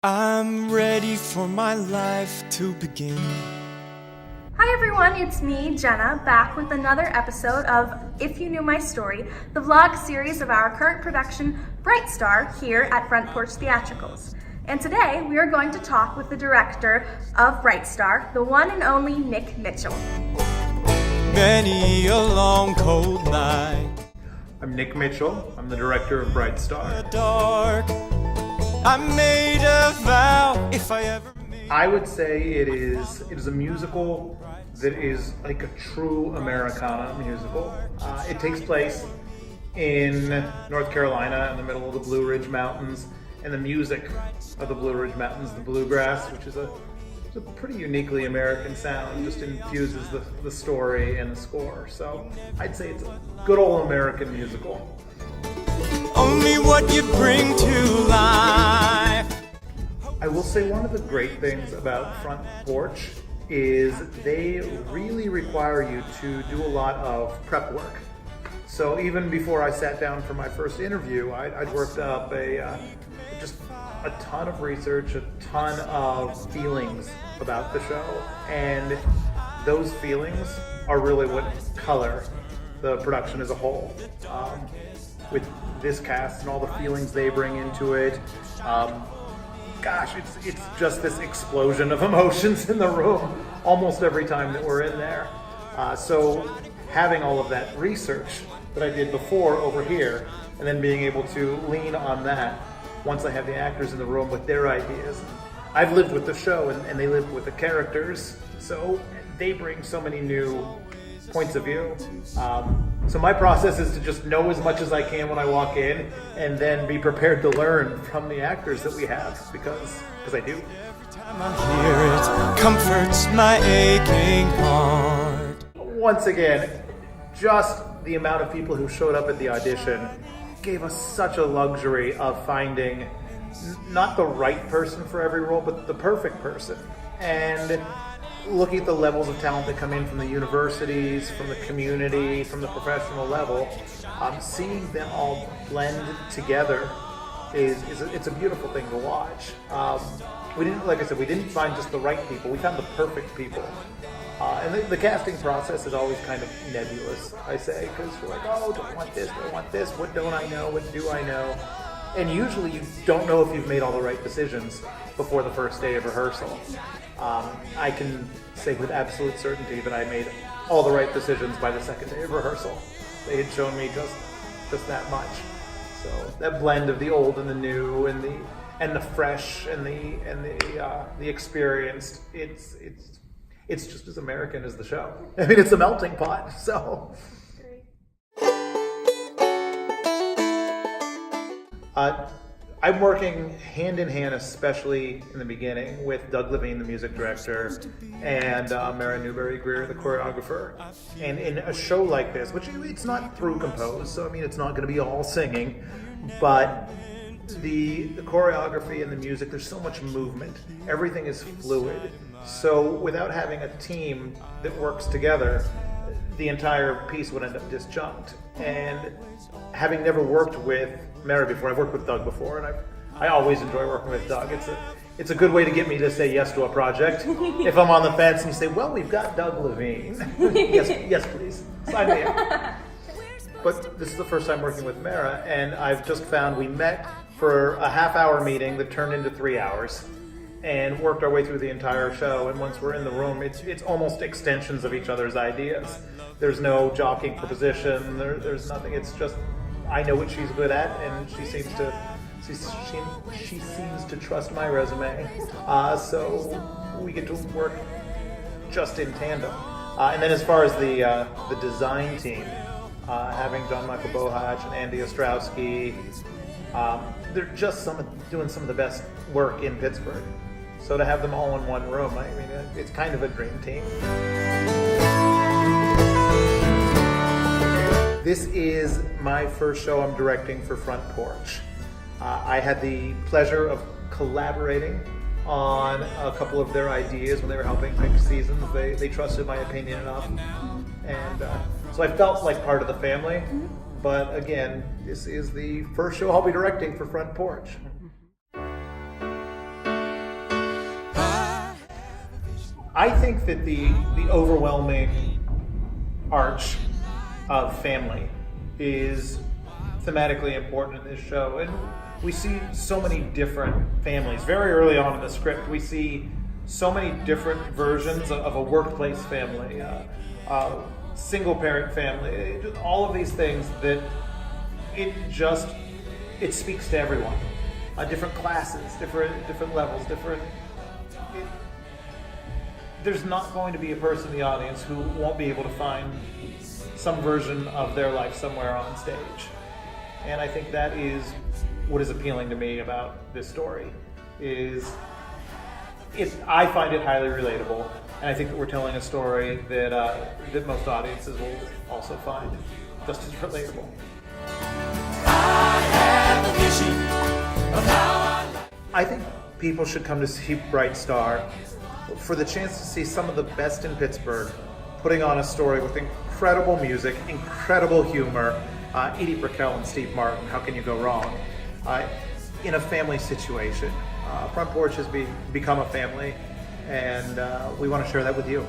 I'm ready for my life to begin. Hi everyone, it's me, Jenna, back with another episode of If You Knew My Story, the vlog series of our current production, Bright Star, here at Front Porch Theatricals. And today we are going to talk with the director of Bright Star, the one and only Nick Mitchell. Many a long cold night. I'm Nick Mitchell. I'm the director of Bright Star. Dark. I made a vow if I ever made. I would say it is a musical that is like a true Americana musical. It takes place in North Carolina in the middle of the Blue Ridge Mountains, and the music of the Blue Ridge Mountains, the bluegrass, which is a pretty uniquely American sound, just infuses the story and the score. So I'd say it's a good old American musical. Only what you bring to life. I will say one of the great things about Front Porch is they really require you to do a lot of prep work. So even before I sat down for my first interview, I'd worked up just a ton of research, a ton of feelings about the show, and those feelings are really what color the production as a whole. With this cast and all the feelings they bring into it, it's just this explosion of emotions in the room almost every time that we're in there. So having all of that research that I did before over here, and then being able to lean on that once I have the actors in the room with their ideas. I've lived with the show and they live with the characters, so they bring so many new points of view. So my process is to just know as much as I can when I walk in, and then be prepared to learn from the actors that we have, because I do. Every time I hear it, comforts my aching heart. Once again, just the amount of people who showed up at the audition gave us such a luxury of finding not the right person for every role, but the perfect person. And looking at the levels of talent that come in from the universities, from the community, from the professional level, seeing them all blend together it's a beautiful thing to watch. We didn't find just the right people, we found the perfect people. And the casting process is always kind of nebulous, I say, because you're like, oh, do I want this, what don't I know, what do I know? And usually you don't know if you've made all the right decisions before the first day of rehearsal. I can say with absolute certainty that I made all the right decisions by the second day of rehearsal. They had shown me just that much. So that blend of the old and the new and the fresh and the experienced, it's just as American as the show. I mean, it's a melting pot, so. I'm working hand in hand, especially in the beginning, with Doug Levine, the music director, and Mara Newberry Greer, the choreographer. And in a show like this, which it's not through composed, so I mean, it's not going to be all singing, but the choreography and the music, there's so much movement. Everything is fluid. So without having a team that works together, the entire piece would end up disjunct. And having never worked with Mara before, I've worked with Doug before, and I always enjoy working with Doug. It's a good way to get me to say yes to a project. If I'm on the fence and you say, well, we've got Doug Levine. yes, please, sign me up. But this is the first time working with Mara, and I've just found we met for a half-hour meeting that turned into 3 hours, and worked our way through the entire show. And once we're in the room, it's almost extensions of each other's ideas. There's no jockeying for position. There's nothing. It's just, I know what she's good at, and she seems to trust my resume. So we get to work just in tandem. And then as far as the design team, having John Michael Bohach and Andy Ostrowski, they're just doing some of the best work in Pittsburgh. So to have them all in one room, I mean, it's kind of a dream team. This is my first show I'm directing for Front Porch. I had the pleasure of collaborating on a couple of their ideas when they were helping pick seasons. They trusted my opinion enough. And so I felt like part of the family. But again, this is the first show I'll be directing for Front Porch. I think that the overwhelming arch of family is thematically important in this show, and we see so many different families. Very early on in the script, we see so many different versions of a workplace family, single parent family, all of these things that it speaks to everyone. Different classes, different levels, there's not going to be a person in the audience who won't be able to find some version of their life somewhere on stage. And I think that is what is appealing to me about this story. I find it highly relatable, and I think that we're telling a story that most audiences will also find just as relatable. I think people should come to see Bright Star for the chance to see some of the best in Pittsburgh putting on a story with incredible music, incredible humor. Edie, Brickell, and Steve Martin, how can you go wrong? In a family situation. Front Porch has become a family, and we want to share that with you.